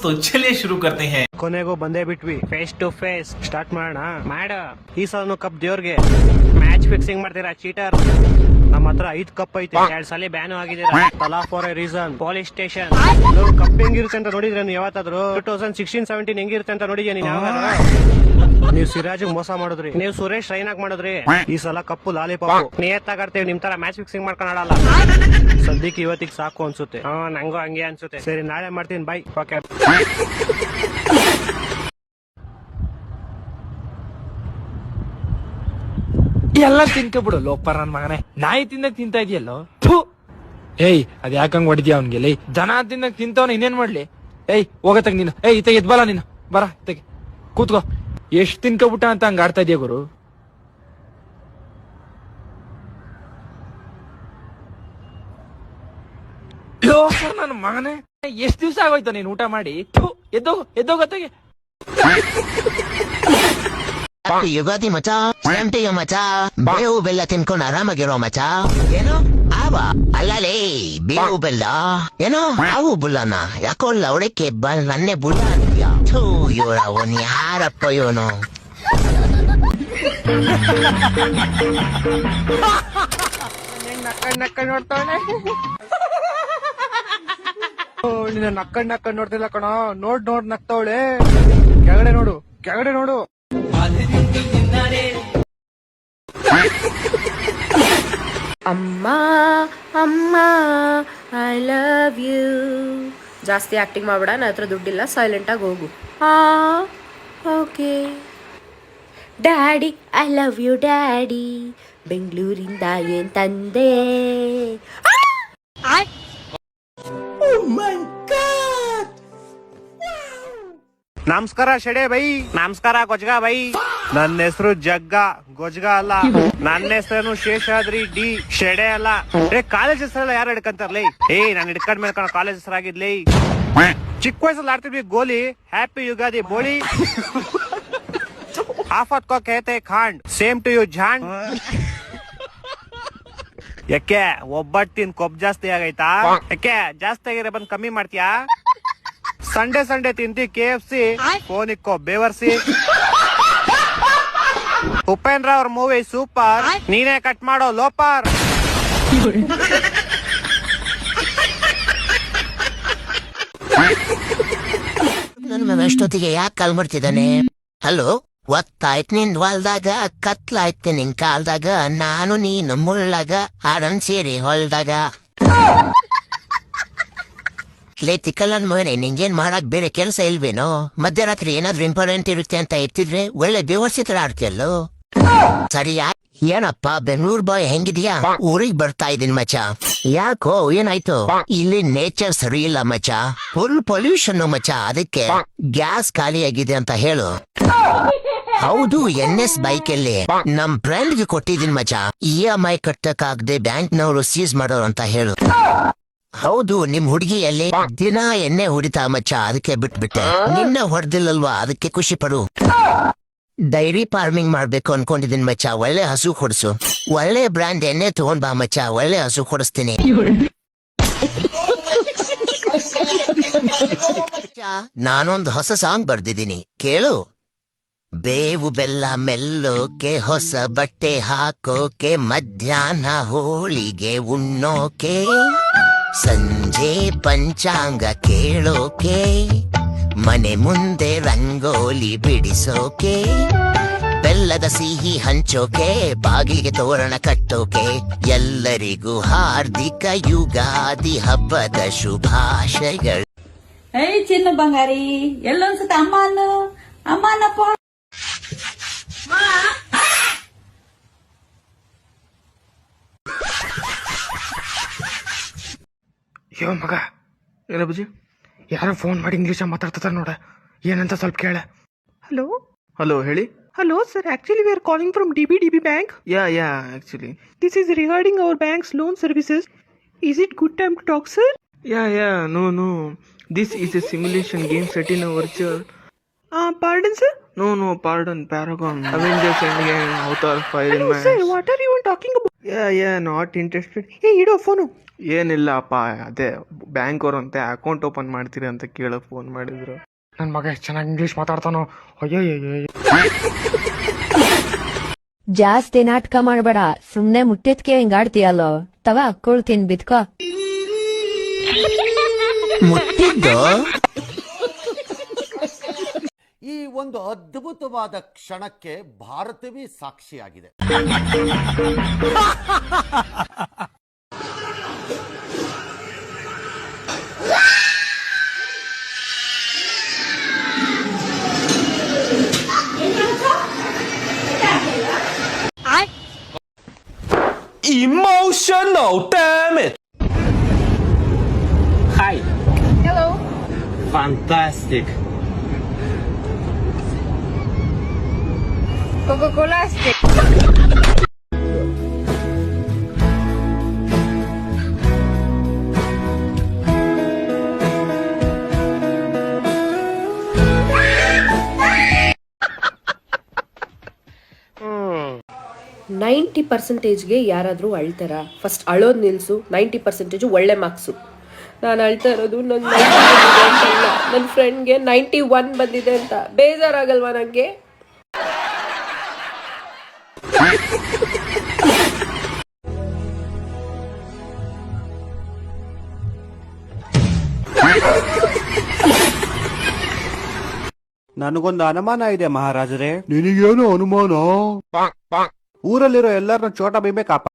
तो चलिए शुरू करते हैं। ಕೊನೆಗೂ ಬಂದೇ ಬಿಟ್ವಿ, ಫೇಸ್ ಟು ಫೇಸ್ ಸ್ಟಾರ್ಟ್ ಮಾಡೋಣ. ಈ ಸಲ ಕಪ್ ದೇವ್ರಿಗೆ ಮ್ಯಾಚ್ ಫಿಕ್ಸಿಂಗ್ ಮಾಡ್ತೀರಾ ಚೀಟರ್? ನಮ್ಮ ಹತ್ರ 5 ಕಪ್ ಐತೆ, 2 ಸಲ ಬ್ಯಾನ್ ಆಗಿದ್ದೀರಾ. ತಲಾ for A reason. Police station. Cup ಹೆಂಗಿರುತ್ತೆ ಅಂತ ನೋಡಿದ್ರೆ ನೀವು ಯಾವತ್ತಾದ್ರು 2016-17 ಹೆಂಗಿರುತ್ತೆ ಅಂತ ನೋಡಿದ್ಯಾ ನೀನ್ ಯಾವಾಗಾದ್ರು? ನೀವು ಸಿರಾಜ್ ಮೋಸ ಮಾಡಿದ್ರಿ, ನೀವು ಸುರೇಶ್ ರೈನಾಗ್ ಮಾಡಿದ್ರಿ. ಈ ಸಲ ಕಪ್ಪು ಲಾಲಿಪಾಪ್ ನಿಯತ್ತಾಗಾಡ್ತೇವೆ, ನಿಮ್ ತರ ಮ್ಯಾಚ್ ಫಿಕ್ಸಿಂಗ್ ಮಾಡ್ಕೊಂಡಲ್ಲ. ಸದ್ಯಕ್ಕೆ ಇವತ್ತಿಗೆ ಸಾಕು ಅನ್ಸುತ್ತೆ. ನಂಗೂ ಹಂಗೆ ಅನ್ಸುತ್ತೆ. ಸರಿ, ನಾಳೆ ಮಾಡ್ತೀನಿ, ಬೈ. ಓಕೆ. ಎಲ್ಲ ತಿನ್ಕೊಬಿಡು ಲೋಪರ್ ನನ್ ಮಗನೇ. ನಾಯಿ ತಿನ್ನಕ್ ತಿಂತಾ ಇದೆಯಲ್ಲೋ. ಏಯ್ ಅದ್ ಯಾಕಂಗ್ ಹೊಡಿದ್ಯಾ ಅವ್ನ್ಗೆ? ಲೈ ದನ ತಿನ್ನಕ್ ತಿಂತವನ ಇನ್ನೇನ್ ಮಾಡ್ಲಿ? ಏಯ್ ಹೋಗತ್ತಗ ನೀನು. ಏಯ್ ಇತ್ತ ಎದ್ಬಲ್ಲ ನೀನು, ಬರ ಇತ್ತಗೆ ಕೂತ್ಕೋ. ಎಷ್ಟ್ ತಿನ್ಕೊಬಿಟ್ಟ ಅಂತ ಹಂಗ ಆಡ್ತಾ ಇದೆಯಾ ಗುರು? ಲೋಪರ್ ನನ್ ಮಗನೇ, ಎಷ್ಟ್ ದಿವ್ಸ ಆಗೋಯ್ತು ನೀನ್ ಊಟ ಮಾಡಿ? ಎದ್ದೋಗತ್ತಗೆ. ಯುಗಾದಿ ಮಚ, ಸಂಟಿಗೆ ಮಚ, ಬೇವು ಬೆಲ್ಲ ತಿನ್ಕೊಂಡು ಆರಾಮಾಗಿರೋ ಮಚ. ಏನು ಆವ ಅಲ್ಲಲೇ ಬೇವು ಬೆಲ್ಲ? ಏನೋ ಹಾವು ಬುಲ್ಲನ? ಯಾಕೋ ಲವಡಕ್ಕೆ ನನ್ನೇ ಬುಲ್ಲ ಅಂತೀಯ? ಇವರ ಅವನ್ ಯಾರಪ್ಪ ಇವನು? ನಕ್ಕಂಡ್ ನೋಡ್ತಾವನೆ. ನಿನ್ನ ನಕ್ಕಂಡ್ ನೋಡ್ತಿಲ್ಲ ಕಣ. ನೋಡ್ ನಗ್ತಾವಳೆ. ಕೆಳಗಡೆ ನೋಡು. ಅಮ್ಮ ಅಮ್ಮ ಐ ಲವ್ ಯು. ಜಾಸ್ತಿ ಆಕ್ಟಿಂಗ್ ಮಾಡ್ಬೇಡ, ನನ್ನ ಹತ್ರ ದುಡ್ಡಿಲ್ಲ, ಸೈಲೆಂಟ್ ಆಗಿ ಹೋಗು. Okay. Daddy I love you daddy, ಬೆಂಗಳೂರಿಂದ ಏನ್ ತಂದೆ. ನಮಸ್ಕಾರ ಶೆಡೆ ಬೈ. ನಮಸ್ಕಾರ ಗೊಜ್ಗ ಬೈ. ನನ್ನ ಹೆಸರು ಜಗ್ಗ, ಗೊಜ್ಗ ಅಲ್ಲ. ನನ್ನ ಹೆಸರು ಶೇಷಾದ್ರಿ ಡಿ, ಶೆಡೆ ಅಲ್ಲ. ಕಾಲೇಜ್ ಹೆಸರೆಲ್ಲ ಯಾರು ಹಿಡ್ಕಂತಾರಲೇ? ನಾನು ಹಿಡ್ಕೊಂಡ್ ಮೇಲೆ ಕಾಲೇಜ್ ಹೆಸರಾಗಿದ್ಲಿ. ಚಿಕ್ಕ ವಯಸ್ಸಲ್ಲಿ ಆಡ್ತಿದ್ವಿ ಗೋಲಿ. ಹ್ಯಾಪಿ ಯುಗಾದಿ ಬೋಳಿ. ಆಫತ್ ಕೋ ಕೇತೆ ಖಾಂಡ್, ಸೇಮ್ ಟು ಯು ಜಾಂಡ್. ಯಾಕೆ ಒಬ್ಬಟ್ಟಿನ ಕೊಬ್ಬು ಜಾಸ್ತಿ ಆಗೈತಾ? ಯಾಕೆ ಜಾಸ್ತಿ ಆಗಿರೋ ಬಂದ್ ಕಮ್ಮಿ ಮಾಡ್ತೀಯಾ? ಸಂಡೆ ತಿಂತಿ KFC, ಫೋನ್ ಇಕ್ಕೋ ಬೇವರ್ಸಿ. ಉಪೇಂದ್ರ ಅವ್ರ ಮೂವಿ ಸೂಪರ್, ನೀನೇ ಕಟ್ ಮಾಡೋ ಲೋಪರ್. ನನ್ನ ಎಷ್ಟೊತ್ತಿಗೆ ಯಾಕೆ ಕಾಲ್ ಮಾಡ್ತಿದ್ದಾನೆ? ಹಲೋ, ಒತ್ತಾಯ್ತು ನಿನ್ ಹೊಲ್ದಾಗ, ಕತ್ಲಾಯ್ತು ನಿನ್ ಕಾಲ್ದಾಗ, ನಾನು ನೀನು ಮುಳ್ಳಾಗ ಆಡನ್ ಸೇರಿ ಹೊಲ್ದಾಗ. ತಿಕ್ಕಲ್ಲನ್ ಮಗನೆ, ನಿಂಗೇನ್ ಮಾಡಕ್ ಬೇರೆ ಕೆಲಸ ಇಲ್ವೇನೋ? ಮಧ್ಯರಾತ್ರಿ ಏನಾದ್ರೂ ಇಂಪಾರ್ಟೆಂಟ್ ಇರುತ್ತೆ ಅಂತ ಎತ್ತಿದ್ರೆ ಒಳ್ಳೆ ಬೇವರ್ಸಿತರ ಆಡ್ತಿಯಲ್ಲೋ. ಸರಿಯಾ? ಏನಪ್ಪ ಬೆಂಗಳೂರು ಬಾಯ್ ಹೆಂಗಿದ್ಯಾ? ಊರಿಗ್ ಬರ್ತಾ ಇದೀನಿ ಮಚ. ಯಾಕೋ ಏನಾಯ್ತು? ಇಲ್ಲಿ ನೇಚರ್ ಸರಿ ಇಲ್ಲ ಮಚ, ಫುಲ್ ಪೊಲ್ಯೂಷನ್ ಮಚ. ಅದಕ್ಕೆ ಗ್ಯಾಸ್ ಖಾಲಿ ಆಗಿದೆ ಅಂತ ಹೇಳು. ಹೌದು, NS ಬೈಕಲ್ಲಿ ನಮ್ ಫ್ರೆಂಡ್ಗೆ ಕೊಟ್ಟಿದ್ದೀನಿ ಮಚ. EMI ಕಟ್ಟಕ್ಕಾಗದೆ ಬ್ಯಾಂಕ್ನವರು ಸೀಸ್ ಮಾಡೋರು ಅಂತ ಹೇಳು. ಹೌದು, ನಿಮ್ ಹುಡುಗಿಯಲ್ಲಿ ದಿನ ಎಣ್ಣೆ ಹೊಡಿತಾ ಮಚ್ಚ, ಅದಕ್ಕೆ ಬಿಟ್ಬಿಟ್ಟೆ. ನಿನ್ನ ಹೊಡೆದಿಲ್ಲಲ್ವಾ, ಅದಕ್ಕೆ ಖುಷಿ ಪಡು. ಡೈರಿ ಫಾರ್ಮಿಂಗ್ ಮಾಡ್ಬೇಕು ಅನ್ಕೊಂಡಿದೀನಿ ಮಚ್ಚ. ಒಳ್ಳೆ ಹಸು ಕೊಡಿಸು. ಒಳ್ಳೆ ಬ್ರ್ಯಾಂಡ್ ಎಣ್ಣೆ ತಗೊಂಡ್ ಬಾ ಮಚ್ಚ, ಒಳ್ಳೆ ಹಸು ಕೊಡಿಸ್ತೀನಿ. ನಾನೊಂದು ಹೊಸ ಸಾಂಗ್ ಬರ್ದಿದ್ದೀನಿ, ಕೇಳು. ಬೇವು ಬೆಲ್ಲ ಮೆಲ್ಲೋಕೆ, ಹೊಸ ಬಟ್ಟೆ ಹಾಕೋಕೆ, ಮಧ್ಯಾಹ್ನ ಹೋಳಿಗೆ ಉಣ್ಣೋಕೆ, ಸಂಜೆ ಪಂಚಾಂಗ ಕೇಳೋಕೆ, ಮನೆ ಮುಂದೆ ರಂಗೋಲಿ ಬಿಡಿಸೋಕೆ, ಬೆಲ್ಲದ ಸಿಹಿ ಹಂಚೋಕೆ, ಬಾಗಿಲಿಗೆ ತೋರಣ ಕಟ್ಟೋಕೆ. ಎಲ್ಲರಿಗೂ ಹಾರ್ದಿಕ ಯುಗಾದಿ ಹಬ್ಬದ ಶುಭಾಶಯಗಳು. ಏಯ್ ಚಿನ್ನ ಬಂಗಾರಿ, ಎಲ್ಲೊಂದ್ಸತ ಅಮ್ಮನಪ್ಪ. ಯೋ ಮಗ, ಏನ ಬುಜಿ, ಯಾರೋ ಫೋನ್ ಮಾಡಿ ಇಂಗ್ಲೀಷ್ ಮಾತಾಡ್ತಾರ ನೋಡ, ಏನಂತ ಸ್ವಲ್ಪ ಕೇಳ. ಹಲೋ ಹೇಳಿ. Hello sir, actually we are calling from DBDB Bank. Yeah, actually. This is regarding our bank's loan services. Is it good time to talk, sir? Yeah, no. This is a simulation game set in a virtual. Pardon sir? No, pardon, Paragon. Avengers Endgame, Avatar 5 in Hello sir, what are you talking about? Not interested. ಇಡೋ phone. ಏನಿಲ್ಲಪ್ಪ, ಅದೇ bank ಅವ್ರಂತೆ account open ಮಾಡ್ತೀರಿ ಅಂತ ಕೇಳಕ್ phone ಮಾಡಿದ್ರು. ನನ್ ಮಗ ಎಷ್ಟ್ ಚೆನ್ನಾಗಿ ಇಂಗ್ಲಿಷ್ ಮಾತಾಡ್ತಾನೋ. ಅಯ್ಯೋ ಜಾಸ್ತಿ ನಾಟಕ ಮಾಡ್ಬೇಡ, ಸುಮ್ನೆ ಮುಟ್ಟಿದ್ಕೆ ಹಿಂಗಾಡ್ತೀಯಲ್ಲೋ. ತವ ಕೊಳ್ತೀನಿ ಬಿತ್ಕೋ. ಮುಟ್ಟಿದ್ದು ಈ ಒಂದು ಅದ್ಭುತವಾದ ಕ್ಷಣಕ್ಕೆ ಭಾರತವೇ ಸಾಕ್ಷಿಯಾಗಿದೆ. Emotional, damn it! Hi. Hello. Fantastic. Coca-Cola. Ninety ಪರ್ಸೆಂಟೇಜ್ಗೆ ಯಾರಾದರೂ ಅಳ್ತಾರ? ಫಸ್ಟ್ ಅಳೋದು ನಿಲ್ಸು. 90% ಒಳ್ಳೆ ಮಾರ್ಕ್ಸು. ನಾನು ಅಳ್ತಾ ಇರೋದು ನನ್ನ ನನ್ನ ಫ್ರೆಂಡ್ಗೆ 91 ಬಂದಿದೆ ಅಂತ. ಬೇಜಾರಾಗಲ್ವಾ ನನಗೆ? ನನಗೊಂದು ಅನುಮಾನ ಇದೆ ಮಹಾರಾಜರೇ. ನಿನಗೇನು ಅನುಮಾನ? ಊರಲ್ಲಿರೋ ಎಲ್ಲರನ್ನ ಚೋಟ ಬೈಬೇಕಾಪ.